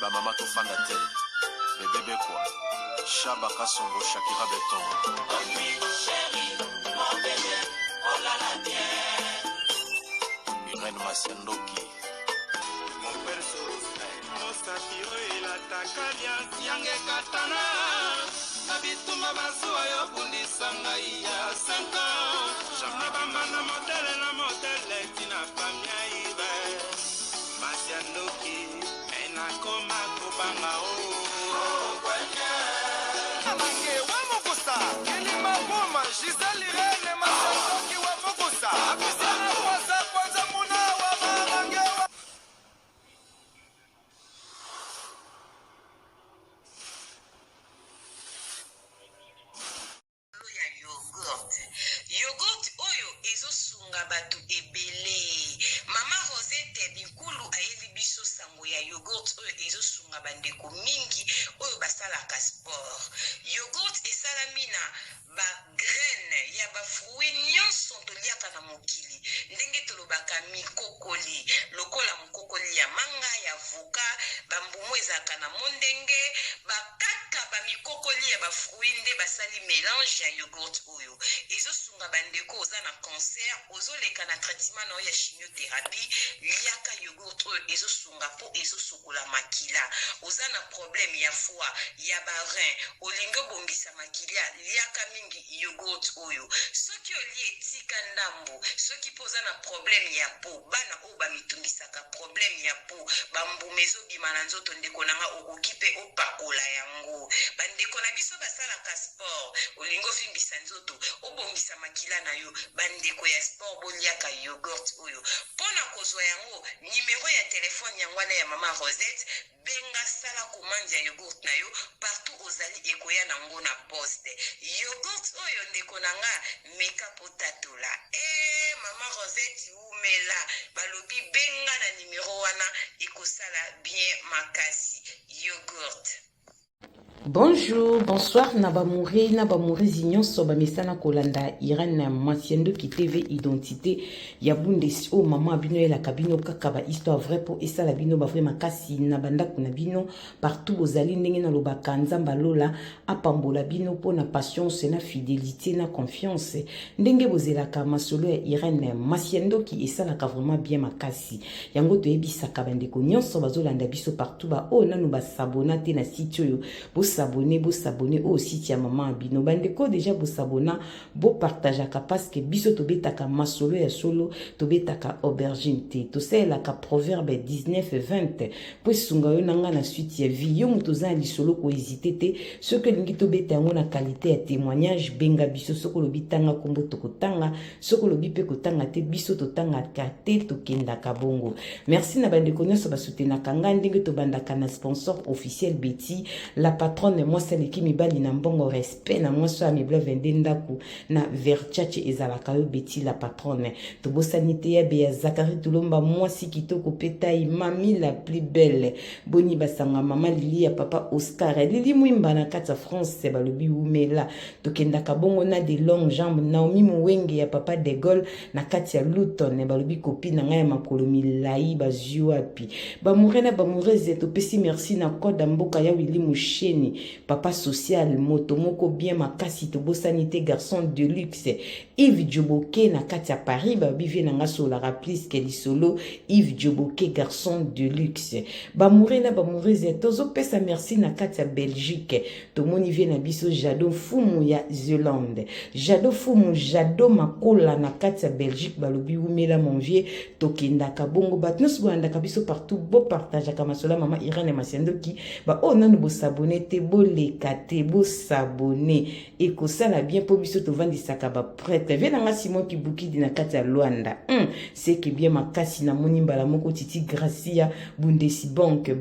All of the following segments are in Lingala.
ba mama to fanda te bébé quoi Shaba Kasongo Shakira Beton Irène Masiandoki mon perso Osatiro ila takalia siange katana Nabituma basua yo bundisa ngai ya 5 ans Jamna bamana modele tina famia ibe Masiandoki ena koma kubanga o Amange wa mokosa Kelima boma Giselle Irene Masiandoki wa mokosa Abisana kwanza muna wa mamange wa Yogurt oyo ezosunga batu ebele. Mama Rosette Bikulu ayebi biso sango ya yogurt oyo ezosunga bandeko mingi oyo basalaka sport. Yogurt esalami na ba graine ya ba fruit nyonso toliaka na mokili. Ndenge tolobaka mikokoli, lokola mokokoli ya manga ya avocat, bambumu ezaka na mondenge, bakaka ba mikokoli ya ba fruit nde basali mélange ya yogurt oyo. Ezosunga bandeko oza na cancer, ozoleka na traitement na ya chimiothérapie, liaka yogurt oyo ezosunga po ezosokola makila. Oza na problème ya foie, ya ba rein, olingo bongisa makila, liaka mingi yogurt oyo. Soki oli etika ndambo, soki poza na problème ya po, bana o ba mitungisaka problème ya po, bambumezo bimana nzoto ndeko nanga okokipe opakola yango. Bandeko na biso basalaka sport, olingo fimbisa nzoto, obongisa makila na yo, bandeko ya sport boliaka yogurt oyo. Pona kozwa yango, numéro ya telefone yangwana ya mama Rosette, benga sala commande ya yogurt na yo, partout ozali ekoya nango na poste. Yogurt oyo ndeko nanga meka potatola. Mama Rosette umela, balobi benga na numéro wana, ekosala bien makasi. Yogurt. Bonjour, bonsoir, Nabamouri Zignon, Soba Mesana Kolanda, Irène Masiandoki TV Identité, Yabundes, oh maman Abino et la cabino, Kakaba, histoire vraie pour Essa la bino, Bavre Makasi, Nabanda Kunabino, partout aux alines, Nengen Lobaka, Nzamba Lola, Apambola Bino, pour na patience, na fidélité, na confiance, Ndenge Bozelaka, Masolo et Irène Masiandoki, Essa la vraiment bien Makasi, Yango de Ebisa Kabandeko, Nyon Sobazolanda Biso partout, ba, oh, Nanouba Sabonate, na sitio, s'abonner au site ya maman Abino bandeko déjà bo s'abonner bo partageaka parce que biso tobetaka masolo ya solo tobetaka aubergine te to sela ka proverbe 19:20 po sunga yo nanga na suite ya vie yo muto za lisolo ko hésiter te ce que lingi tobeta yango na qualité ya témoignage benga biso soko lobitanga kombo tokotanga soko lobi pe kotanga te biso totanga ka te tokendaka bongo merci na bandeko nyonso basutenaka nga ndenge tobandaka na sponsor officiel Betty la patronne moi celle qui mi bali na mbongo respect na moi so amibla vende ndaku na verchache ezalaka yo Betty la patronne to bosanité ya be ya Zakari Tulomba moi si kitoko petai mami la plus belle boni basanga mama Lili ya papa Oscar Lili mwimba na kata France balobi umela to kendaka bongo na de longues jambes Naomi Muwenge ya papa de Gaulle na kati ya Luton balobi copine nga ya makolo milai bazio api ba murena ba mureze to pesi merci na code mboka ya Willy Musheni papa social motomoko bien makasi to bosanité garçon de luxe Yves Djoboke na kati ya Paris ba bivie na ngaso la raplis ke lisolo Yves Djoboke garçon de luxe ba murena ba mureze tozo pesa merci na kati ya Belgique to moni vie na biso Jado Fumu ya Zélande Jado Fumu Jado makola na kati ya Belgique balobi umela mon vieux to kendaka bongo batnos boandaka biso partout bo partage ka masola mama Irène Masiandoki ba onano bo s'abonner te bo lekate bo s'abonner et ko sala bien po biso to vandisaka ba prête vena nga Simon Kibuki dina kati ya Luanda c'est que bien makasi na moni mbala moko Titi Gracia Bundesi banque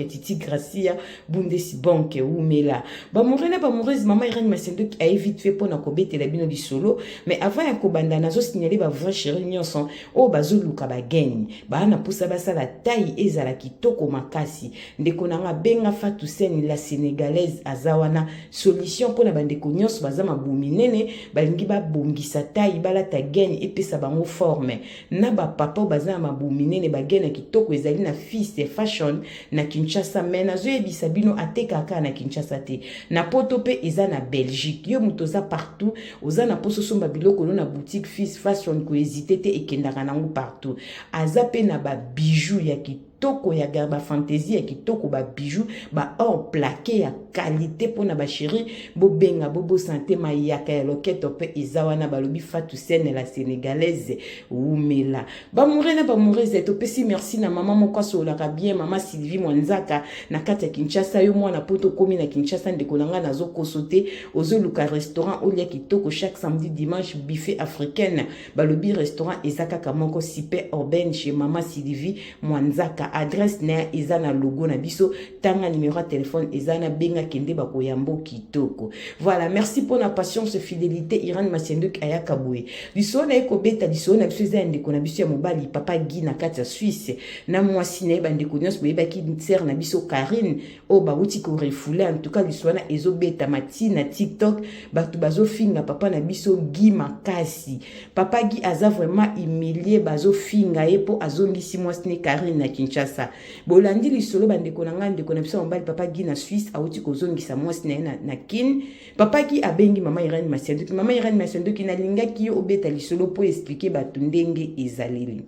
Titi Gracia Bundesi banque umela ba morena ba mauvaise maman Irène Masiandoki a vite fait pour na kobete la bino di solo mais avant ya ko banda nazo signaler ba vrai chéri nyonso o bazoluka ba gagne ba na pusa ba sala taille ezala kitoko makasi ndeko nanga benga Fatou Sene la sénégalaise azawana solution pour na bandeko nyonso baza mabumi nene balingi ba bongisa taille balata gaine epesa bango forme na ba papa baza mabumi nene bagene kitoko ezali na fils de fashion na Kinshasa mena zo ebisa bino atekaka na Kinshasa te na poto pe eza na Belgique yo mutoza partout oza na poso somba biloko no na boutique fils fashion ko hésiter te ekendaka nango partout aza pe na ba bijoux ya kitoko ya garba fantaisie ya kitoko ba bijoux ba or plaqué ya qualité pona ba chéri bo benga bobo santé ma yaka ya loketo pe ezawana balobi Fatou Sene la sénégalaise umela ba moureze to pesi merci na maman moko solaka bien maman Sylvie Mwanzaka na kati ya Kinshasa yo mwana poto komi na Kinshasa ndeko nanga nazo kosote ozo luka restaurant olia kitoko chaque samedi dimanche buffet africaine balobi restaurant ezaka kamoko super urbaine chez maman Sylvie Mwanzaka adresse na eza na logo na biso tanga numéro de téléphone eza na benga kende bakoyambo kitoko. Voilà, merci pour la patience fidélité Irène Masienduk ayaka boye liso na ekobeta liso na biso eza ndeko na biso ya mobali papa Guy na kati ya Suisse na mwasi na bandeko nyonso boyebaki ser na biso Karine o bauti ko refoule en tout cas liso na ezobeta mati na TikTok batu bazo finga papa na biso Guy makasi papa Guy aza vraiment humilié bazo finga epo azongisi mwasi ne Karine na Kinshasa bolandi lisolo bandeko na nga ndeko na biso mobali papa Guy na Suisse auti kozongisa mwasi na kin papa Guy abengi mama Irène Masienduk mama Irène Masienduk na lingaki yo obeta lisolo po expliquer batu ndenge ezaleli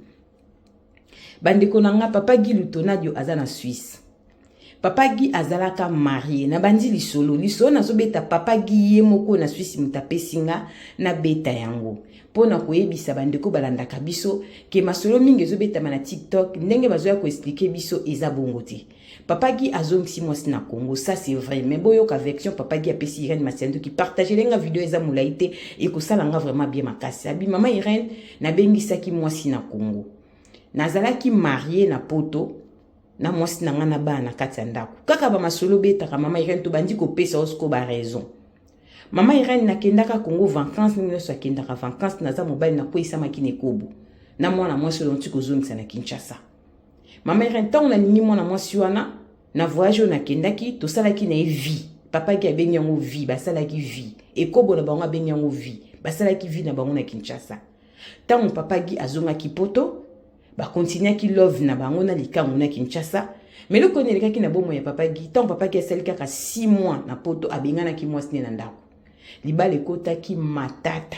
bandeko na nga papa Guy Lutonadio aza na Suisse papa Guy azalaka marié na bandi lisolo nazo beta papa Guy ye moko na Suisse mutapesinga na beta yango pona koyebisa bandeko balandaka biso ke masolo mingi ezobeta na TikTok ndenge bazoya ko expliquer biso eza bongo te papa Guy azongisi mwasi na Congo ça c'est vrai mais boyoka version papa Guy apesi Irène Masienduk qui partage lenga vidéo eza mulaite et ko salanga vraiment bien makasi abi mama Irène na bengisaki mwasi na Congo nazalaki marié na poto na mwasi na nga na bana kati ya ndako kaka ba masolo betaka mama Irène to bandi ko pesa osko ba raison mama Irène nakendaka Congo vacances ninyo so akendaka vacances naza mobali na kwisa makine kobo na mwana mwasi lonti kozongisa na Kinshasa mama Irène tant na lingi mwana mwasi wana na voyage na kendaki to salaki na vie papa Guy abengi yango vie basalaki vie ekobo na bango abengi yango vie basalaki vie na bango na Kinshasa tant papa Guy azongaki poto ba continuaki love na bango na likango na Kinshasa mais le connaît ki na bomo ya papa Guy tant papa Guy asali kaka 6 mois na poto abengana ki mwasi na ndako libale kota ki matata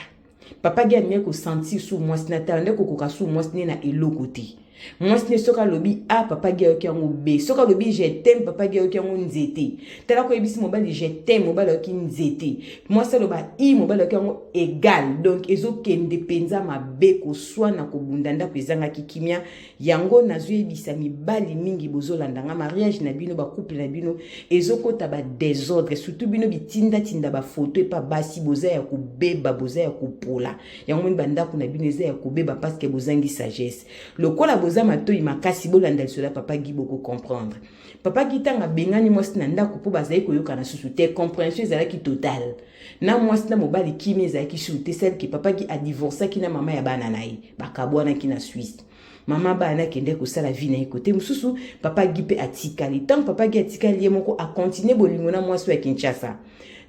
papa Guy amia ko sentir sous mwasi na tala ndeko koka sous mwasi na eloko te mwasi ne soka lobi a papa Guy oki yango b soka lobi je t'aime papa Guy oki yango nzete tala ko ebisi mobali je t'aime mobali oki nzete mwasi loba i mobali oki yango égal donc ezo kende penza mabe ko swana ko bundanda pezanga kikimia yango nazo ebisa mibali mingi bozolandanga mariage na bino ba couple na bino ezo kota ba désordre surtout bino bitinda tinda ba photo et pas basi boza ya kubeba boza ya kupola yango banda kuna bino eza ya kubeba parce que bozangi sagesse lokola boza matoi makasi bolanda cela papa Guy boko comprendre papa Guy tanga bengani mwasi na ndako po bazai koyoka na susu te compréhension ezalaki total na mwasi na mobali kimi ezalaki susu celle que papa Guy a divorcé ki na mama ya bana naye bakabwana ki na Suisse mama bana kende ko sala vie na côté mususu papa Guy pe atikali tant papa Guy atikali ye moko a continuer bolingo na mwasi wa Kinshasa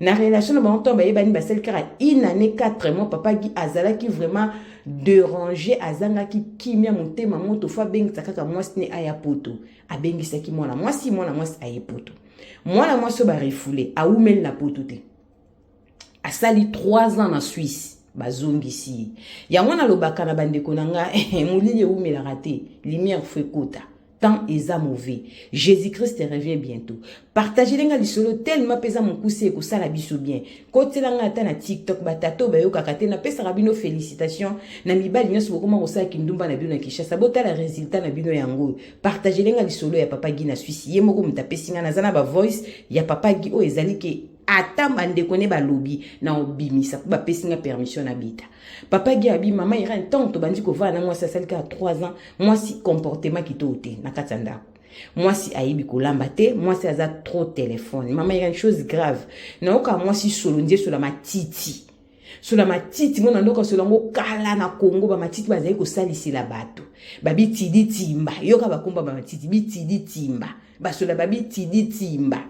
na relation na banton ba yebani ba sel kara une année 4 mois papa Guy azalaki vraiment déranger azangaki kimia motema moto fa bengisa kaka mwasi ne aya poto abengisaki mwana mwasi aye poto mwana mwasi ba refoulé a umel na poto te asali 3 ans na Suisse bazongisi ya mwana lobaka na bandeko nanga mulili umela raté lumière fait kota tant eza mauvais Jésus-Christ revient bientôt partagez lenga lisolo tellement pesa mon cousse ko sala biso bien côté langa ata na TikTok batato bayoka kate na pesa rabino félicitations na mibali nyoso bokoma ko sala kindumba na bino na Kinshasa bota la résultat na bino yango partagez lenga lisolo ya papa Guy na Suisse ye moko mutapesinga na zana ba voice ya papa Guy o ezali ke ata bandeko ne balobi na obimisa ba pesinga permission na bita papa Guy abi mama Irène tant to bandi ko va na mwasi asalika 3 ans mwasi comportement kitote na katanda mwasi aibi kolamba te mwasi aza trop téléphone mama Irène chose grave na oka mwasi solo ndie sur la matiti sur la matiti ngona ndoka sur lango kala na Congo ba matiti bazali ko salisi la bato ba bitidi timba yoka bakomba ba matiti bitidi timba basola babi tidi timba.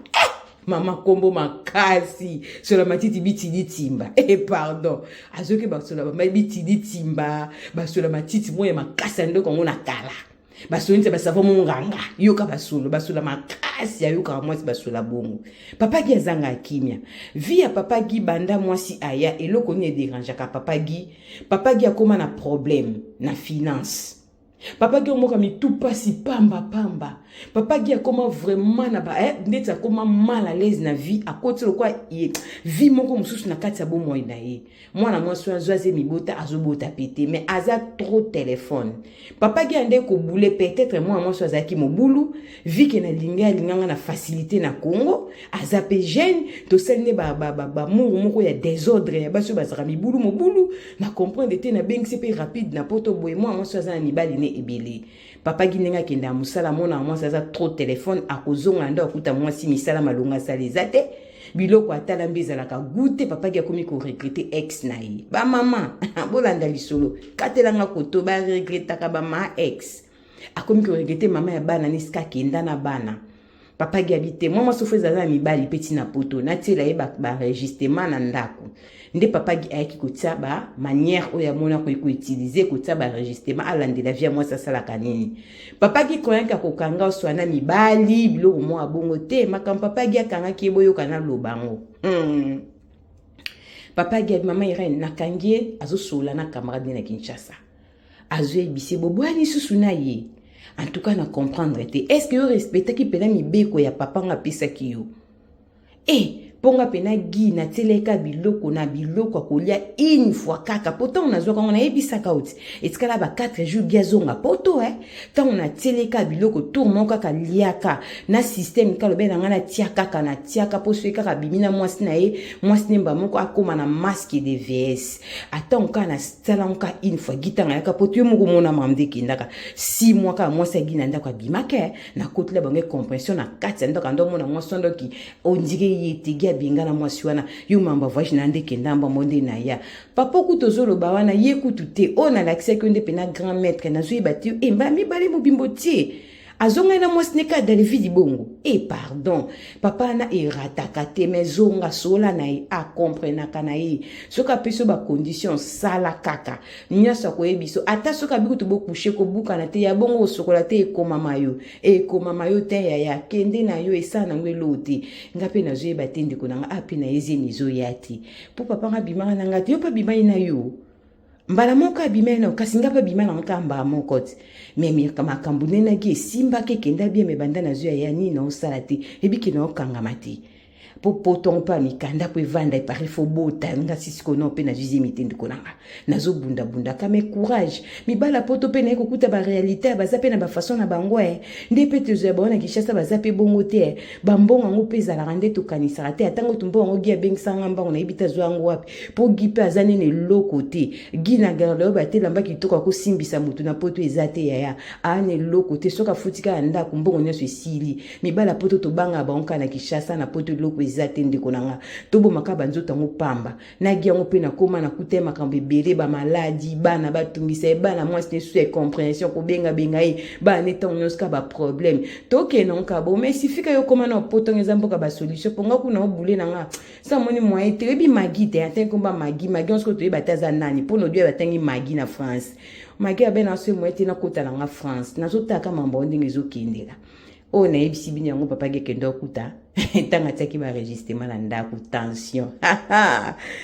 Mama kombo makasi sola matiti bitidi timba pardon azoke basola babi tidi timba basola matiti moya makasi ndo kongo na kala basonite basavo munganga yoka basola makasi yoka mwasi basola bongo papa gi azanga kimia via papa gi banda mwasi aya eloko ni dérange ka papa gi akoma na problème na finance. Papa gi omoka mitu pasi pamba. Papa gi akoma vraiment na ba ndeti akoma mal à l'aise na vie à côté le quoi vie moko mususu na kati ya bomo na ye. Mwana mwasi azoaze mibota azobota pété mais aza trop téléphone. Papa gi ande ko boule peut-être mwana mwasi azaki mobulu vie ke na linganga na facilité na Congo aza pe jeune to selne ba moko ya désordre ya baso bazara mibulu mobulu na comprendre te na bengi c'est rapide na poto boye mwana mwasi aza na mibali ne ebele. Papa gi nenga kenda musala mona mwasi aza trop téléphone akozonga ndo akuta mwasi misala malonga salizate biloko atala mbezala ka goûter papa gi akomi ko regretter ex na ye ba mama bolanda lisolo katelanga koto ba regretter ka ba ma ex akomi ko regretter mama ya bana niska kenda na bana papa gi habite mama sofeza za mibali peti na poto na tela ye ba registrement na ndako nde papa gi ayaki kotia ba manière oya mona ko utiliser kotia ba registrement alande la vie moi ça sala kanini papa gi koyanka kokanga oswana mibali biloko mo abongo te makam papa gi akanga ki boyo kana lobango papa gi mama Irene nakangie azosola na camarade na Kinshasa azwe bise bobwani susuna ye en tout cas na comprendre te est-ce que yo respecte ki pena mibeko ya papa nga pesa ki yo ponga pena gi na teleka biloko na biloko kolia une fois kaka poto on azwa quand on a ebisaka uti etikala ba 4 jours giazonga poto tant on a teleka biloko tourment kaka liaka na système kalo bena ngana tiaka kana tiaka poso kaka bimina mwasi na ye mwasi nemba moko akoma na masque de VS attends kana stala nka une fois gitanga yaka poto yo moko mona mamde kindaka 6 mois ka mwasi gina ndaka bimaka na kotela bange compréhension na kati ndaka ndo mona mwasi ndoki on dirait yete binga na mwasi wana yo mamba voyage na ndeke ndamba monde na ya papa kutozolo ba wana ye kutute ona l'accès que nde pena grand maître na zo ibati mba mi bale mobimbo tie azonga na mwasi neka dans les vies bongo pardon papa na rataka te mezonga sola na a comprendre kana ye soka peso ba condition sala kaka nyasa ko ebiso ata soka biku to bokushe ko buka na te ya bongo sokola te koma mayo te ya kende na yo esana ngwelote ngape na zo ebate ndiko na api na yezi mizo yati po papa ngabima na ngati yo pa bima ina yo mbala moka bimena kasi ngapa bimana nkamba mokoti memi kama kambunena ki simba ke kenda bien me banda na zuya ya ni na osalati ebiki na okanga mati po poton pa mikanda po evanda e pare fo bota nga sisiko no pe na juzi mitende konanga nazo bunda kame courage mi bala poto pe na ekokuta ba réalité ba zape na ba façon na bango nde pe te zo bona kishasa ba zape bongo te ba mbongo ngo peza la rande to kanisa te atango tumbo ngo gia beng sanga mbango na ibita zo ngo wapi po gipe azane ne loko te gina garde ba te lamba kitoka ko simbisa mutu na poto ezate ya ane loko te soka futika nda kumbongo nyeso esili mi bala poto to banga ba onka na kishasa na poto loko ezate ndeko nanga tobo makaba nzota ngo pamba na giango pe na koma na kutema kambe bere ba maladi bana batungisa bana mwasi ne sous compréhension ko benga ba neta onyoska ba problème toke na nkabo mais sifika yo koma na poto ngezamboka ba solution ponga kuna obule nanga sa moni moyen te bi magi te aten komba magi on sko to bataza nani pono dio batangi magi na France magi abena so moyen te na kota na France na zotaka mambo ndingi zokindela o na ebisi bini yango papa gekendo kuta tanga tsaki ba registrement na ndako tension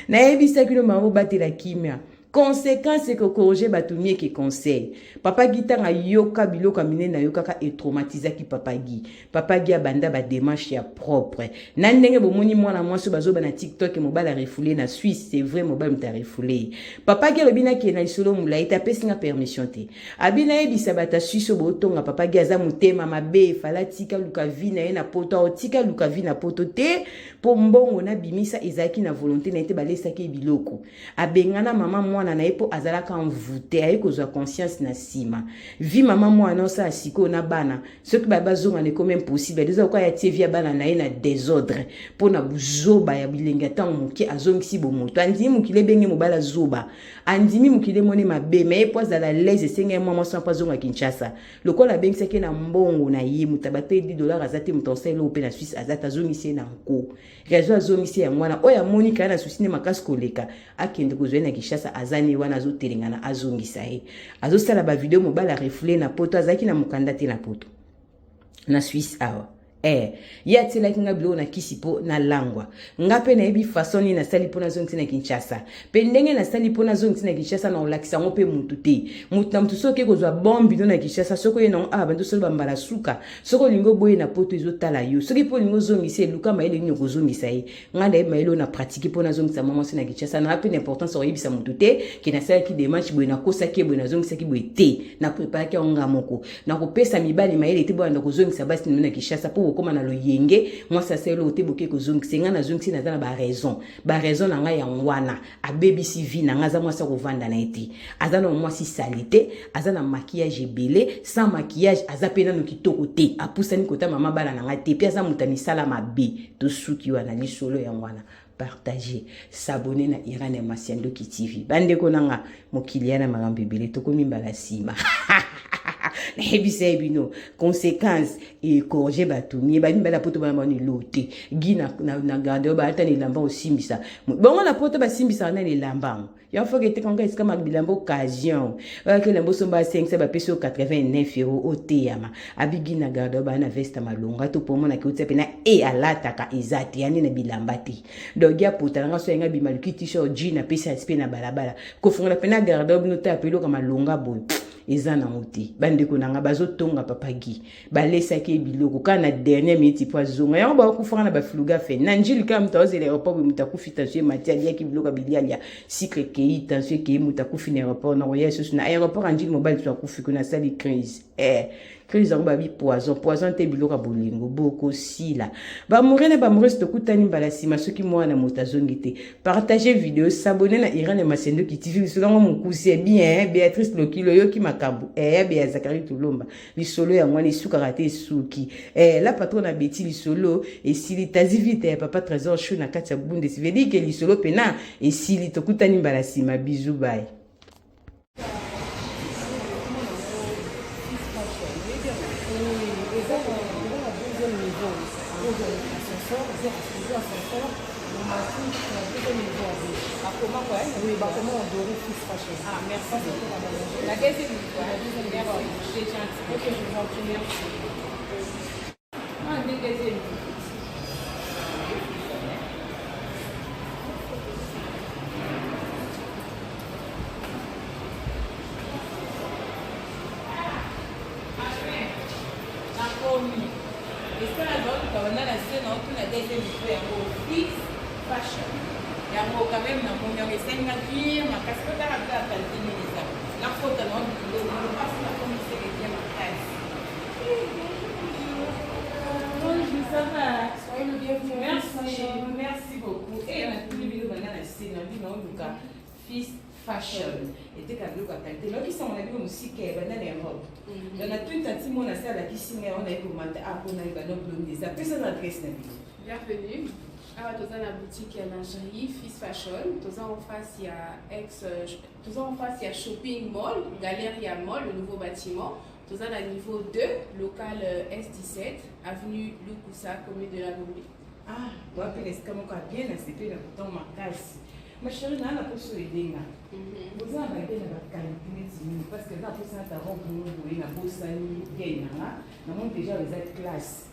na ebisa kino mambo batela kimia conséquence c'est que corriger batumie qui conseil papa gitanga yoka biloka minena yoka et traumatiser ki papa gi abanda ba démarche ya propre na ndenge bomoni mwana mwasi bazoba na TikTok mobile refoulé na Suisse c'est vrai mobile mta refoulé papa gi lobina ki na isolo mula ita pesinga permission te abina ebisa bata Suisse botonga papa gi aza mutema mabe fala tika luka vina ena poto tika luka vina poto te po mbongo na bimisa ezaki na volonté na ete balesa ki biloko abengana mama mwana na epo azalaka envoûté aye kozwa conscience na sima vi mama mwana osa siko na bana soki bazonga ne comme impossible déjà ko ya tie via bana na ye na désordre pona buzoba ya bilenga tango moke azongisi bomoto andimi mukile benge mobala zoba andimi mukile mone mabe mais epo azala leze senge mama sans pas zonga Kinshasa lokola bengisa ke na mbongo na ye mutabate $10 azate mutonselo ope na Suisse azata zongisi na nko rezo azongisi ya mwana oya moni kana susine makasi koleka akende kozwe na Kinshasa azani wana azotelengana azongisa ye azosala ba video mobala reflet na poto azaki na mukanda te na poto na Suisse awa ya tela kinga bilo na kisipo na langwa ngape na ebi fasoni na sali pona zongi na Kinshasa pe ndenge na sali pona zongi na Kinshasa na olakisa ngope mutu te mutu na mutu soke kozwa bombi na Kinshasa soko ye na bantu solo bambala suka soko lingo boye na poto ezotala yo soki po lingo zongi se luka maele nyo kozongisa ye nganda e maele na pratique pona zongi sa mama na Kinshasa na ape importance o yebisa mutu te ki na sala ki demarche boye na kosa ke boye na zongi sa ki boye te na prepare ke onga moko na kopesa mibali maele te boye na kozongisa basi na Kinshasa po koma na lo yenge moi ça c'est lo te boke ko zongisi nga na zongisi na za ba raison na nga ya wana abebisi vi na nga za moi ça ko vanda na eti azana moi si salite azana maquillage belé sans maquillage azapena no kitoko te apusani kota mama bala na nga te pia za mutani sala mabe to suki wana ni solo ya wana partager s'abonner na Irane Masiandoki TV bande ko nanga mokiliana magambi belé to ko mimbala sima ebisebino conséquence et corriger batumi bani bala poto ba mani lote gina na garde ba ata ni lamba osimbisa bongo na poto ba simbisa na ni lamba ya faut que te kanga iska mag bilamba occasion que lambo somba 5 ba peso 89 € oteyama abigi na garde ba na veste malonga to pomo na kiutse pena e alata ka izati yani na bilamba te donc ya poto nga so nga bimaluki t-shirt jean na pesa spe na balabala ko funga pena garde no ta pelo kama longa boy ezana muti bandeko nanga bazotonga papagi balesa ke biloko kana dernière minute po azonga yango ba kufanga na bafluga fe na njili kama mtaoze l'aéroport mutakufi tension matiali ya biloko bilialia sikre ke tension ke mutakufi na aéroport na roya susu na aéroport anjili mobile tu akufi kuna sali crise crise yango babi poison te biloko bolingo boko sila ba mourir ba mourir stokutani mbala sima soki mwana mutazongi te partager vidéo s'abonner na Irane Masiandoki TV solango mukusi bien Béatrice Lokilo yoki makambu bia Zakari Tulomba lisolo ya mwana isuka rate suki la patron na beti lisolo esili tazi vite papa trésor chou na kati ya bunde sivedi ke lisolo pena esili tokutani mbala sima bisous bye. Ah, merci. La deuxième fois. C'est gentil. Ok, je vous en prie, merci. Ah, deuxième. Yango quand même na monyo esenga bien makasi ko tala bila kaltinisa la faute non le passe la commission est bien makasi. Bonjour, ça va? Soyez le bienvenu. Merci beaucoup. Et na tous les vidéos bana na scène na luka Fils Fashion était kabilo ka qualité no kisa mona bilo musike bana na Europe. Dans la toute tati mona sala kisinga on a commenté à pour na bano blonde ça peut ça adresse na bilo. Bienvenue. Alors, dans la boutique lingerie Fils Fashion, en face il y a Shopping Mall, Galeria Mall, le nouveau bâtiment. Dans le niveau 2, local S17, avenue Lukusa, commune de la Gombe. Ah, vous appelez ce qu'on a bien accepté le bouton marquage. Ma chérie, on a pas sur les dégâts. Vous avez regardé la qualité parce que là, tout ça, tu as rencontré, tu as bossé, tu as déjà les classes.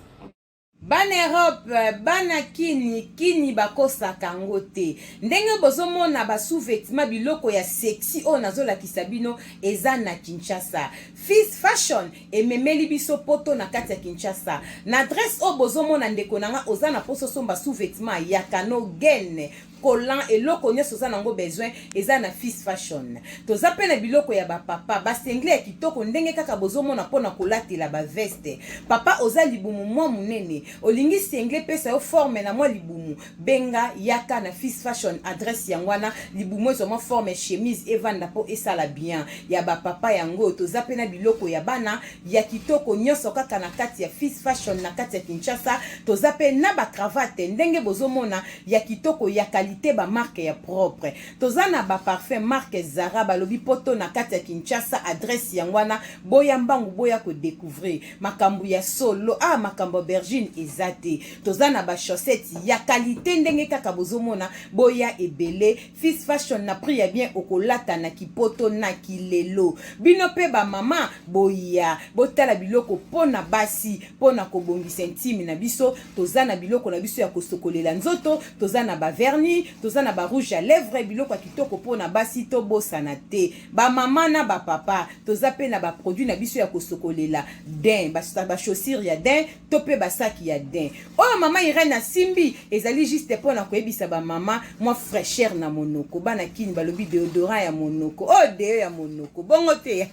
Bana Europe, bana kini bakosaka ngo te. Ndenge bozomona ba sous-vêtements biloko ya sexy o nazola kisabino eza na Kinshasa. Fils Fashion ememeli biso poto na kati ya Kinshasa. Na adresse o bozomona ndeko nanga ozana poso somba sous-vêtements ya Kano Gen. collant eloko nyonso oza nango besoin eza na Fils Fashion. Toza pe na biloko ya ba papa ba sengle ya kitoko ndenge kaka bozomona pona kolatela ba veste. Papa oza libumu mwa munene olingi sengle pesa yo forme na mwa libumu benga yaka na Fils Fashion. Adresse yangwana libumu ezoma forme chemise evanda po esala bien ya ba papa yango. Toza pe na biloko ya bana ya kitoko nyonso kaka na kati ya Fils Fashion na kati ya Kinshasa. Toza pe na ba cravate ndenge bozomona ya kitoko ya qualité ba marque ya propre. Toza na ba parfum marque Zara balobi poto na kati ya Kinshasa. Adresse yangwana boya mbangu boya ko découvrir makambu ya solo makambo bergine ezate. Toza na ba chaussettes ya qualité ndenge kaka bozomona boya ebele. Fils Fashion na prix ya bien okolata na kipoto na kilelo. Bino pe ba mama boya botala biloko pona basi pona kobongisa intime na biso. Toza na biloko na biso ya kosokolela nzoto. Toza na ba vernis, toza na ba rouge à lèvres biloko ya kitoko pona basi to bosana te. Ba mama na ba papa toza pe na ba produit na biso ya kosokolela din ba chaussure ya din to pe ba saki ya din. Oh mama Irene Simbi ezali juste pona koyebisa ba mama moi fraîcheur na monoko bana kini balobi déodorant ya monoko deo ya monoko bongo te.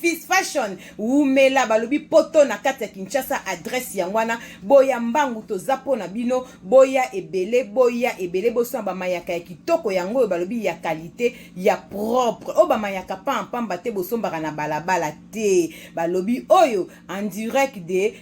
Fils Fashion umela balobi poto na kati ya Kinshasa. Adresse yangwana boya mbangu toza pona bino boya ebele boso ba mayaka ya kitoko yango balobi ya qualité ya propre ba mayaka pamba te bosombaka na balabala te balobi oyo en direct de